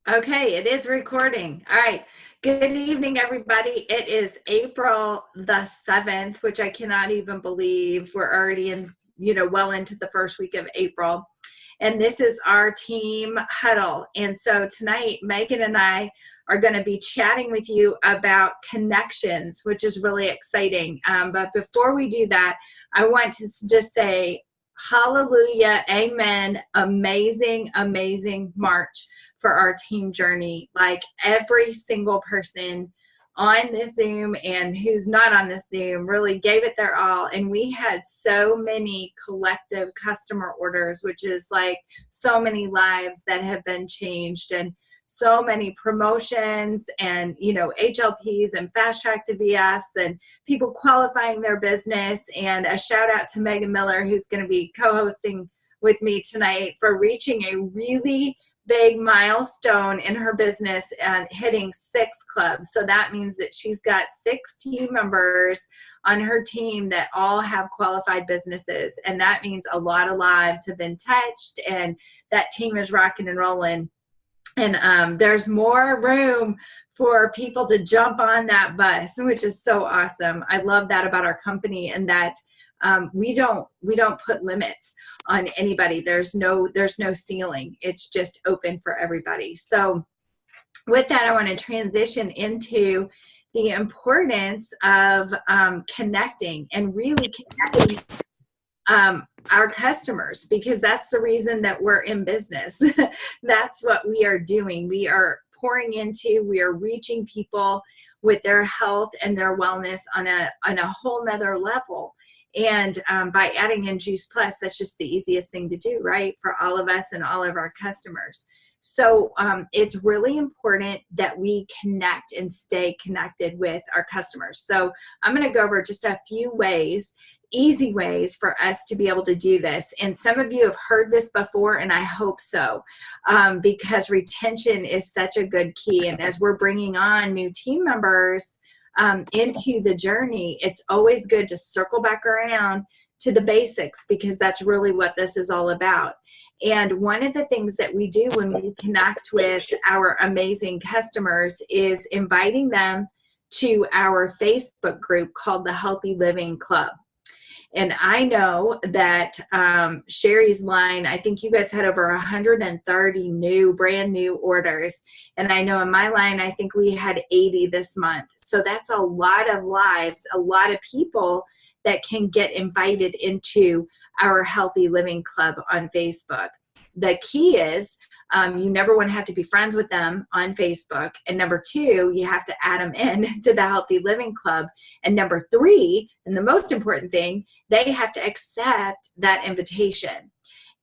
Okay, it is recording. All right. Good evening, everybody. It is April the 7th, which I cannot even believe. We're already well into the first week of April. And this is our team huddle. And so tonight, Megan and I are going to be chatting with you about connections, which is really exciting. But before we do that, I want to just say hallelujah, amen, amazing, amazing March for our team journey. Like every single person on this Zoom and who's not on this Zoom really gave it their all. And we had so many collective customer orders, which is like so many lives that have been changed, and so many promotions and, HLPs and fast track to VFs and people qualifying their business. And a shout out to Megan Miller, who's going to be co-hosting with me tonight, for reaching a really big milestone in her business and hitting 6 clubs. So that means that she's got 6 team members on her team that all have qualified businesses. And that means a lot of lives have been touched, and that team is rocking and rolling. And there's more room for people to jump on that bus, which is so awesome. I love that about our company, and that we don't put limits on anybody. There's no ceiling. It's just open for everybody. So with that, I want to transition into the importance of connecting and really connecting our customers, because that's the reason that we're in business. That's what we are doing. We are pouring into, we are reaching people with their health and their wellness on a whole nother level. And by adding in Juice Plus, that's just the easiest thing to do, right? For all of us and all of our customers. So it's really important that we connect and stay connected with our customers. So I'm going to go over just a few ways, easy ways for us to be able to do this. And some of you have heard this before, and I hope so, because retention is such a good key. And as we're bringing on new team members into the journey, it's always good to circle back around to the basics, because that's really what this is all about. And one of the things that we do when we connect with our amazing customers is inviting them to our Facebook group called the Healthy Living Club. And I know that Sherry's line, I think you guys had over 130 brand new orders. And I know in my line, I think we had 80 this month. So that's a lot of lives, a lot of people that can get invited into our Healthy Living Club on Facebook. The key is you never want to have to be friends with them on Facebook. And number 2, you have to add them in to the Healthy Living Club. And number 3, and the most important thing, they have to accept that invitation.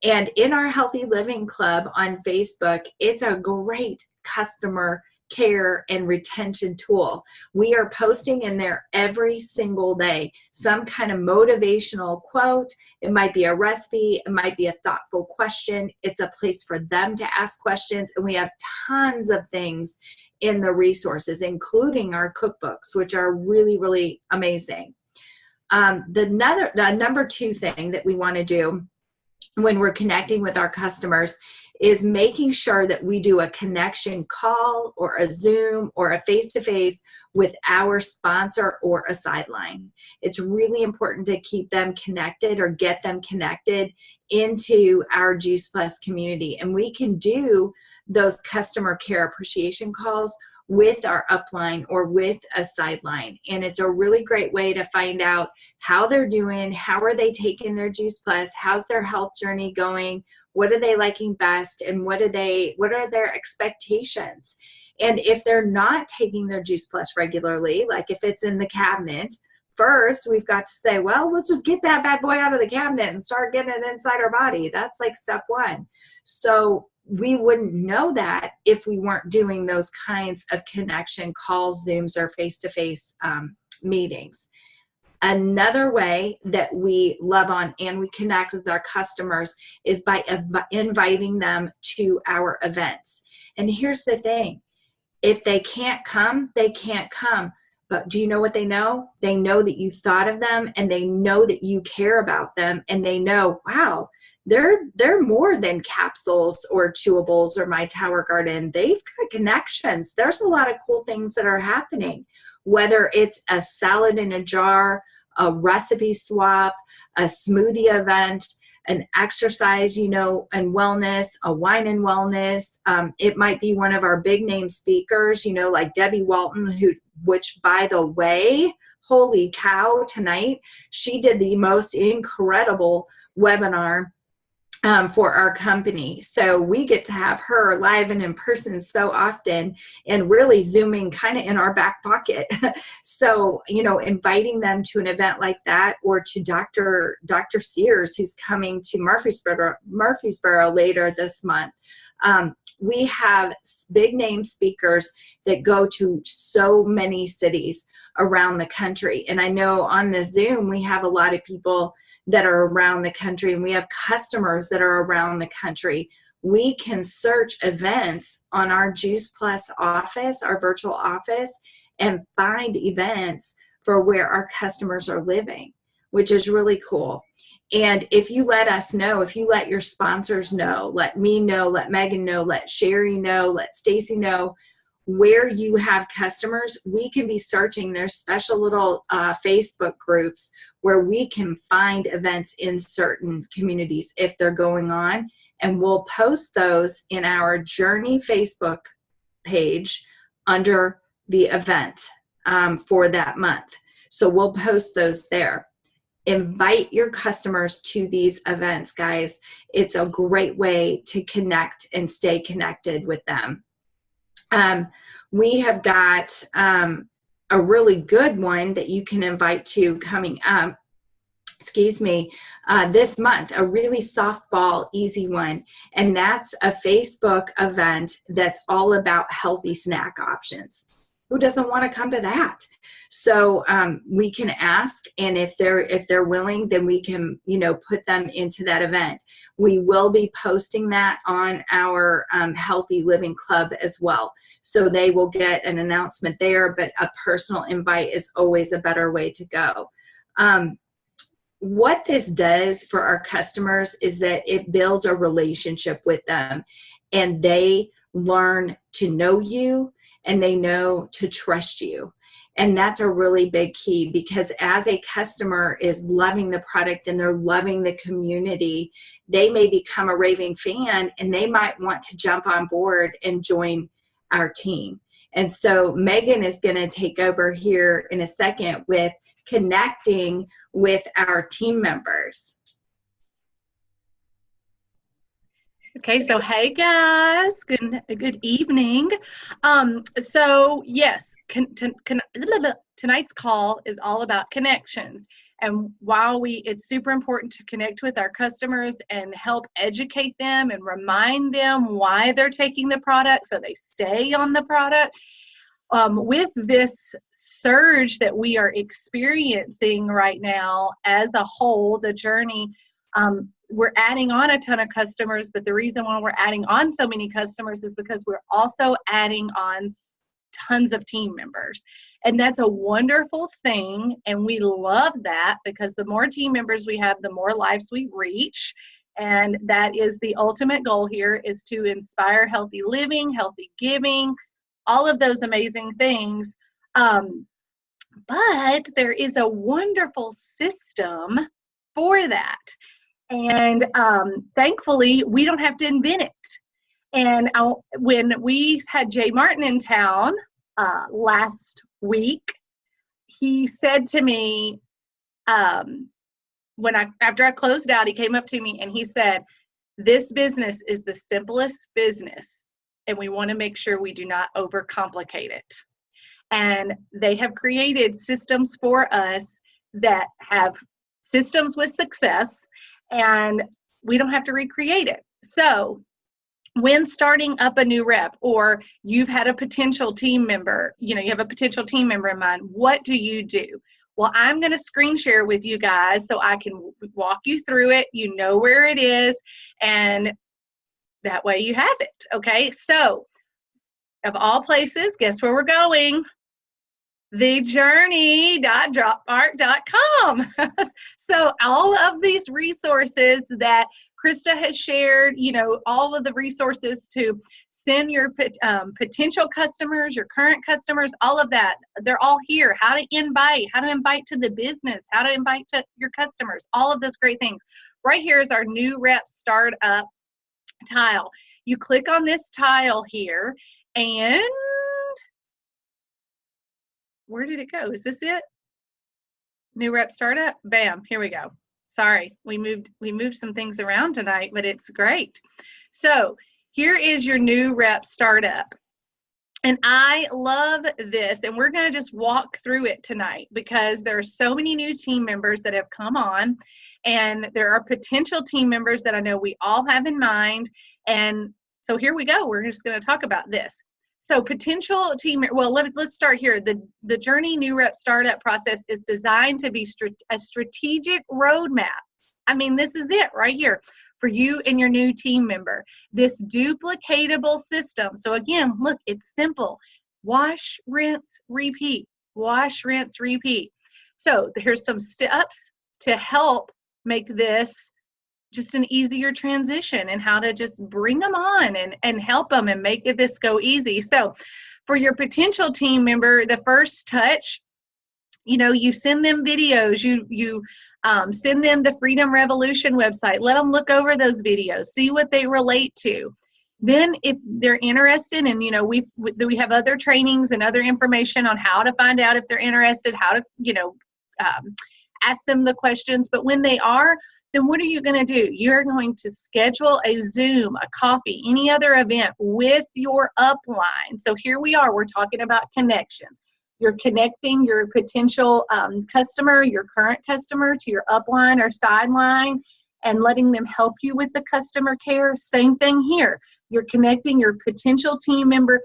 And in our Healthy Living Club on Facebook, it's a great customer care and retention tool. We are posting in there every single day some kind of motivational quote. It might be a recipe, it might be a thoughtful question. It's a place for them to ask questions, and we have tons of things in the resources, including our cookbooks, which are really, really amazing. The number 2 thing that we want to do when we're connecting with our customers is making sure that we do a connection call or a Zoom or a face-to-face with our sponsor or a sideline. It's really important to keep them connected or get them connected into our Juice Plus community. And we can do those customer care appreciation calls with our upline or with a sideline. And it's a really great way to find out how they're doing, how are they taking their Juice Plus, how's their health journey going, what are they liking best, and what are their expectations. And if they're not taking their Juice Plus regularly, like if it's in the cabinet, first we've got to say, well, let's just get that bad boy out of the cabinet and start getting it inside our body. That's like step 1. So we wouldn't know that if we weren't doing those kinds of connection calls, Zooms, or face-to-face meetings. Another way that we love on and we connect with our customers is by inviting them to our events. And here's the thing. If they can't come, they can't come. But do you know what they know? They know that you thought of them, and they know that you care about them, and they know, wow, they're more than capsules or chewables or My Tower Garden. They've got connections. There's a lot of cool things that are happening, whether it's a salad in a jar, a recipe swap, a smoothie event, an exercise, and wellness, a wine and wellness. It might be one of our big name speakers, like Debbie Walton, which by the way, holy cow, tonight, she did the most incredible webinar for our company. So we get to have her live and in person so often, and really zooming kind of in our back pocket. So, inviting them to an event like that, or to Dr. Sears, who's coming to Murfreesboro later this month. We have big name speakers that go to so many cities around the country. And I know on the Zoom, we have a lot of people that are around the country, and we have customers that are around the country. We can search events on our Juice Plus office, our virtual office, and find events for where our customers are living, which is really cool. And if you let us know, if you let your sponsors know, let me know, let Megan know, let Sherry know, let Stacy know, where you have customers, we can be searching. There's special little Facebook groups where we can find events in certain communities if they're going on, and we'll post those in our Journey Facebook page under the event for that month. So we'll post those there. Invite your customers to these events, guys. It's a great way to connect and stay connected with them. We have got a really good one that you can invite to coming up, this month, a really softball, easy one. And that's a Facebook event that's all about healthy snack options. Who doesn't want to come to that? So we can ask, and if they're willing, then we can, put them into that event. We will be posting that on our Healthy Living Club as well. So they will get an announcement there, but a personal invite is always a better way to go. What this does for our customers is that it builds a relationship with them, and they learn to know you, and they know to trust you. And that's a really big key, because as a customer is loving the product and they're loving the community, they may become a raving fan, and they might want to jump on board and join our team. And so Megan is going to take over here in a second with connecting with our team members. Okay, so hey guys, good evening. So yes, tonight's call is all about connections. And while it's super important to connect with our customers and help educate them and remind them why they're taking the product so they stay on the product, with this surge that we are experiencing right now as a whole, the journey, we're adding on a ton of customers, but the reason why we're adding on so many customers is because we're also adding on tons of team members. And that's a wonderful thing, and we love that, because the more team members we have, the more lives we reach. And that is the ultimate goal here, is to inspire healthy living, healthy giving, all of those amazing things. But there is a wonderful system for that. And thankfully, we don't have to invent it. And when we had Jay Martin in town last week, he said to me, after I closed out, he came up to me and he said, "This business is the simplest business, and we want to make sure we do not overcomplicate it." And they have created systems for us that have systems with success, and we don't have to recreate it. So when starting up a new rep, or you've had a potential team member, you have a potential team member in mind, what do you do? Well, I'm going to screen share with you guys so I can walk you through it. You know where it is, and that way you have it. Okay, so of all places, guess where we're going? thejourney.dropart.com. So all of these resources that Krista has shared, all of the resources to send your potential customers, your current customers, all of that. They're all here. How to invite to the business, how to invite to your customers, all of those great things. Right here is our new rep startup tile. You click on this tile here, and where did it go? Is this it? New rep startup? Bam, here we go. Sorry, we moved some things around tonight, but it's great. So here is your new rep startup. And I love this, and we're going to just walk through it tonight because there are so many new team members that have come on, and there are potential team members that I know we all have in mind. And so here we go. We're just going to talk about this. So potential team, well, let's start here. The Journey New Rep Startup process is designed to be a strategic roadmap. I mean, this is it right here for you and your new team member. This duplicatable system. So again, look, it's simple. Wash, rinse, repeat. Wash, rinse, repeat. So here's some steps to help make this just an easier transition and how to just bring them on and help them and make this go easy. So for your potential team member, the first touch, you send them videos, you send them the Freedom Revolution website, let them look over those videos, see what they relate to. Then if they're interested, and we have other trainings and other information on how to find out if they're interested, how to ask them the questions. But when they are, then what are you going to do? You're going to schedule a Zoom, a coffee, any other event with your upline. So here we are, we're talking about connections. You're connecting your potential customer, your current customer, to your upline or sideline and letting them help you with the customer care. Same thing here. You're connecting your potential team member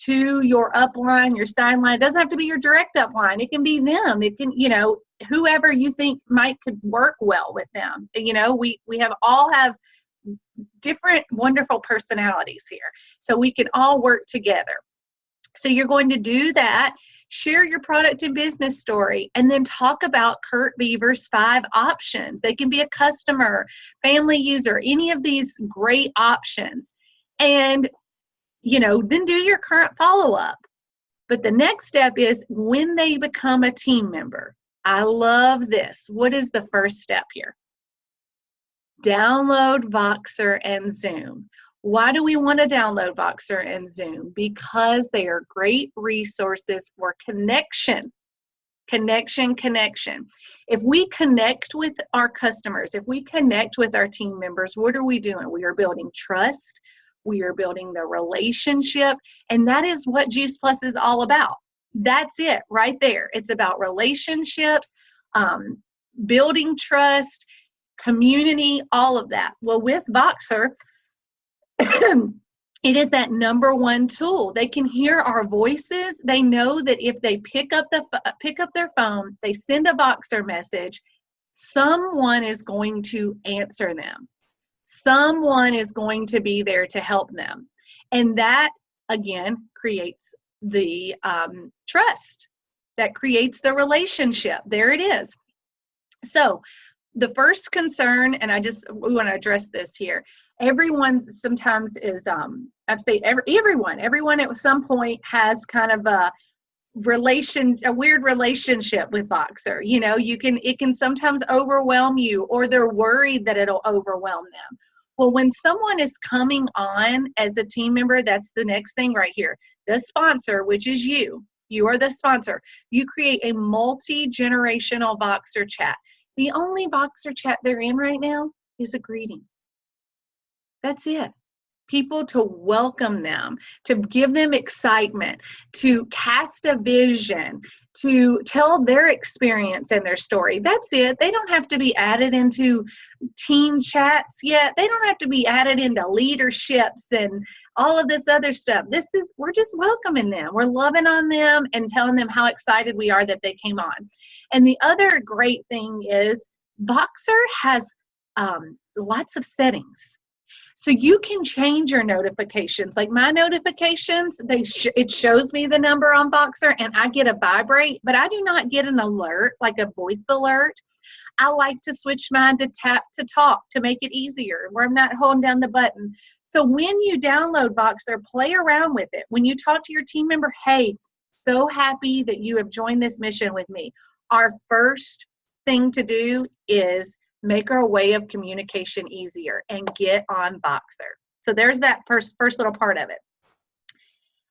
to your upline, your sideline. It doesn't have to be your direct upline. It can be them. It can, whoever you think could work well with them. We all have different wonderful personalities here. So we can all work together. So you're going to do that, share your product and business story, and then talk about Kurt Beaver's 5 options. They can be a customer, family user, any of these great options. And, then do your current follow-up. But the next step is when they become a team member. I love this. What is the first step here? Download Voxer and Zoom. Why do we want to download Voxer and Zoom? Because they are great resources for connection. Connection. If we connect with our customers, if we connect with our team members, what are we doing? We are building trust. We are building the relationship. And that is what Juice Plus is all about. That's it right there. It's about relationships, building trust, community, all of that. Well, with Voxer, it is that #1 tool. They can hear our voices. They know that if they pick up their phone, they send a Voxer message, someone is going to answer them. Someone is going to be there to help them. And that, again, creates the trust. That creates the relationship. There it is. So the first concern, and we want to address this here. Everyone sometimes is, I'd say everyone at some point has kind of a weird relationship with Voxer. It can sometimes overwhelm you, or they're worried that it'll overwhelm them. Well, when someone is coming on as a team member, that's the next thing right here. The sponsor, which is you are the sponsor. You create a multi-generational Voxer chat. The only Voxer chat they're in right now is a greeting. That's it. People to welcome them, to give them excitement, to cast a vision, to tell their experience and their story. That's it. They don't have to be added into team chats yet. They don't have to be added into leaderships and all of this other stuff. We're just welcoming them. We're loving on them and telling them how excited we are that they came on. And the other great thing is Voxer has lots of settings. So you can change your notifications. Like my notifications, it shows me the number on Voxer and I get a vibrate, but I do not get an alert, like a voice alert. I like to switch mine to tap to talk to make it easier, where I'm not holding down the button. So when you download Voxer, play around with it. When you talk to your team member, hey, so happy that you have joined this mission with me. Our first thing to do is make our way of communication easier and get on Voxer. So there's that first little part of it.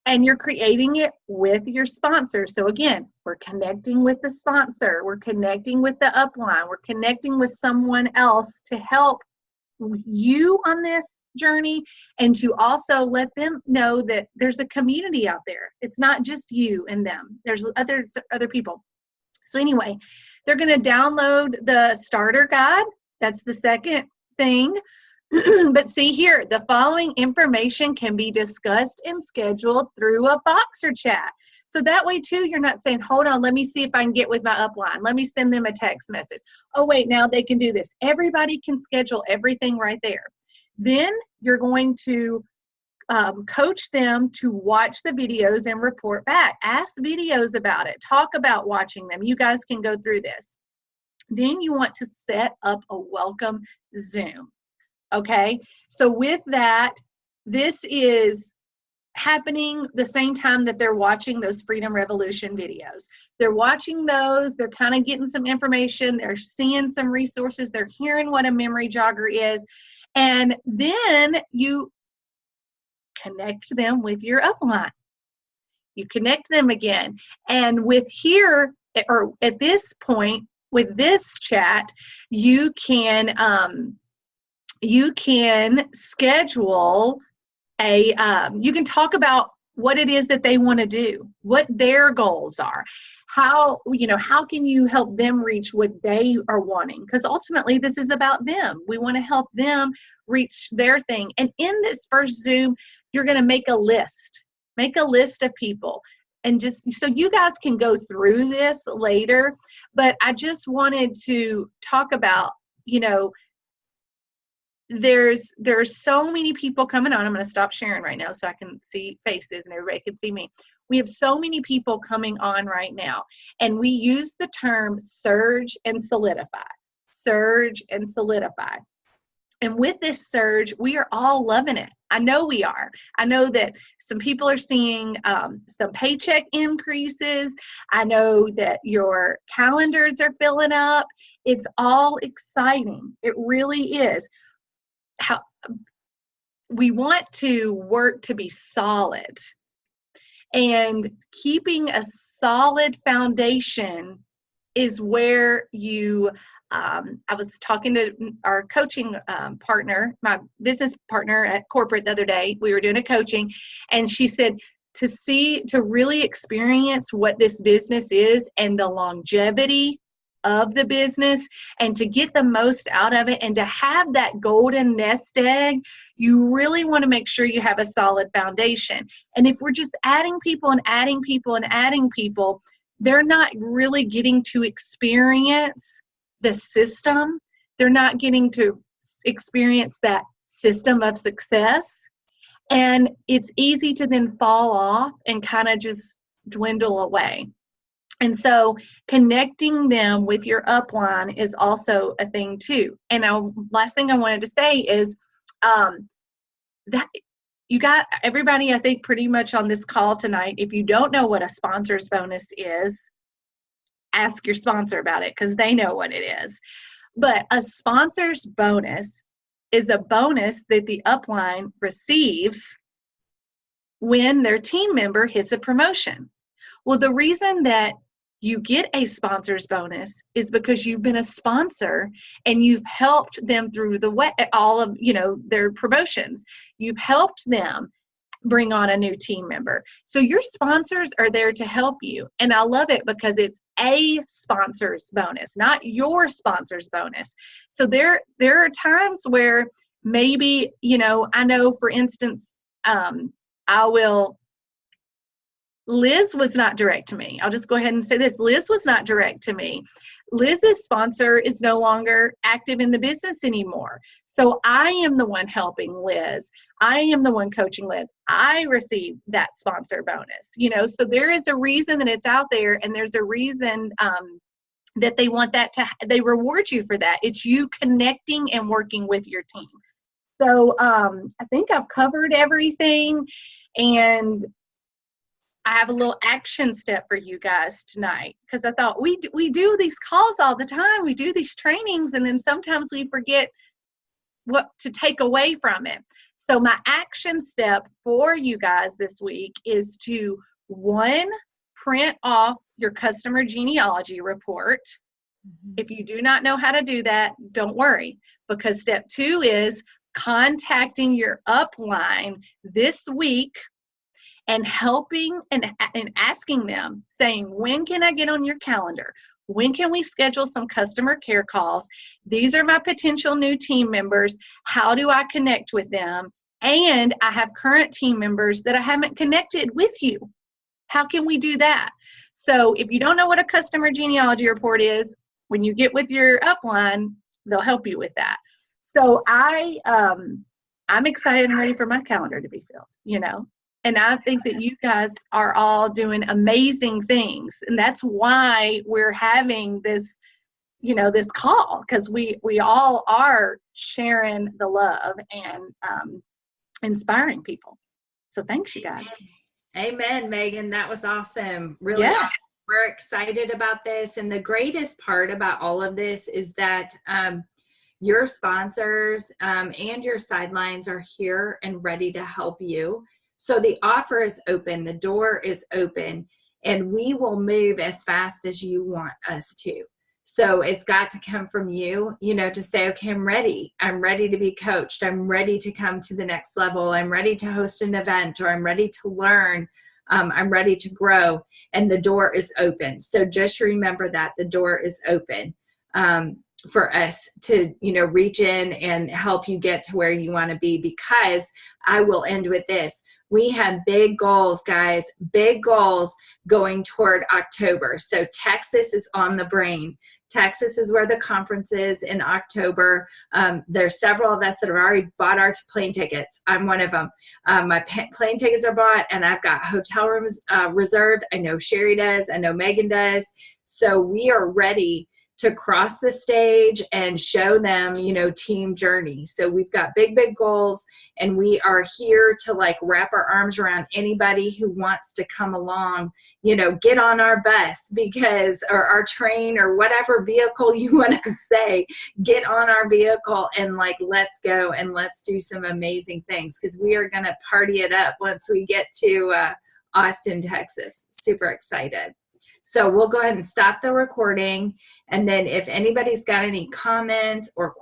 And you're creating it with your sponsor. So again, we're connecting with the sponsor. We're connecting with the upline. We're connecting with someone else to help you on this journey and to also let them know that there's a community out there. It's not just you and them. There's other people. So anyway, they're going to download the starter guide. That's the second thing. But see here, the following information can be discussed and scheduled through a Voxer chat. So that way too, you're not saying, hold on, let me see if I can get with my upline. Let me send them a text message. Oh wait, now they can do this. Everybody can schedule everything right there. Then you're going to coach them to watch the videos and report back. Ask videos about it. Talk about watching them. You guys can go through this. Then you want to set up a welcome Zoom. Okay, so with that, this is happening the same time that they're watching those Freedom Revolution videos. They're watching those, they're kind of getting some information, they're seeing some resources, they're hearing what a memory jogger is, and then you connect them with your upline. You connect them again, and with here, or at this point, with this chat, you can schedule you can talk about what it is that they want to do, what their goals are, how can you help them reach what they are wanting? Because ultimately this is about them. We want to help them reach their thing. And in this first Zoom, you're going to make a list of people. And just so you guys can go through this later, but I just wanted to talk about, there's so many people coming on. I'm going to stop sharing right now so I can see faces and everybody can see me. We have so many people coming on right now, and we use the term surge and solidify. Surge and solidify. And with this surge, we are all loving it. I know we are. I know that some people are seeing some paycheck increases. I know that your calendars are filling up. It's all exciting. It really is. How we want to work to be solid, and keeping a solid foundation is where you I was talking to our coaching partner, my business partner at corporate the other day. We were doing a coaching, and she said to really experience what this business is and the longevity of the business, and to get the most out of it and to have that golden nest egg, you really want to make sure you have a solid foundation. And if we're just adding people and adding people and adding people, they're not really getting to experience the system. They're not getting to experience that system of success. And it's easy to then fall off and kind of just dwindle away. And so connecting them with your upline is also a thing too. And last thing I wanted to say is that you got everybody, I think, pretty much on this call tonight. If you don't know what a sponsor's bonus is, ask your sponsor about it, because they know what it is. But a sponsor's bonus is a bonus that the upline receives when their team member hits a promotion. Well, the reason that you get a sponsor's bonus is because you've been a sponsor and you've helped them through the way, all of their promotions. You've helped them bring on a new team member. So your sponsors are there to help you. And I love it because it's a sponsor's bonus, not your sponsor's bonus. So there are times where maybe, I know, for instance, Liz was not direct to me. I'll just go ahead and say this. Liz was not direct to me. Liz's sponsor is no longer active in the business anymore. So I am the one helping Liz. I am the one coaching Liz. I received that sponsor bonus. So there is a reason that it's out there, and there's a reason that they want that they reward you for that. It's you connecting and working with your team. So I think I've covered everything, and I have a little action step for you guys tonight, because I thought we do these calls all the time. We do these trainings, and then sometimes we forget what to take away from it. So my action step for you guys this week is to, one, print off your customer genealogy report. If you do not know how to do that, don't worry, because step 2 is contacting your upline this week and helping and asking them, saying, when can I get on your calendar? When can we schedule some customer care calls? These are my potential new team members. How do I connect with them? And I have current team members that I haven't connected with you. How can we do that? So if you don't know what a customer genealogy report is, when you get with your upline, they'll help you with that. So I'm excited and ready for my calendar to be filled, you know. And I think that you guys are all doing amazing things. And that's why we're having this, you know, this call, because we all are sharing the love and inspiring people. So thanks, you guys. Amen, Megan. That was awesome. Really Yeah. awesome. We're excited about this. And the greatest part about all of this is that your sponsors and your sidelines are here and ready to help you. So the offer is open, the door is open, and we will move as fast as you want us to. So it's got to come from you, you know, to say, okay, I'm ready to be coached. I'm ready to come to the next level. I'm ready to host an event, or I'm ready to learn. I'm ready to grow, and the door is open. So just remember that the door is open for us to, you know, reach in and help you get to where you want to be, because I will end with this. We have big goals, guys, big goals going toward October. So Texas is on the brain. Texas is where the conference is in October. There's several of us that have already bought our plane tickets. I'm one of them. My plane tickets are bought, and I've got hotel rooms reserved. I know Sherry does. I know Megan does. So we are ready to cross the stage and show them, you know, team journey. So we've got big, big goals, and we are here to like wrap our arms around anybody who wants to come along, you know, get on our bus, because, or our train, or whatever vehicle you want to say, get on our vehicle and like, let's go and let's do some amazing things, because we are going to party it up once we get to Austin, Texas. Super excited. So we'll go ahead and stop the recording. And then if anybody's got any comments or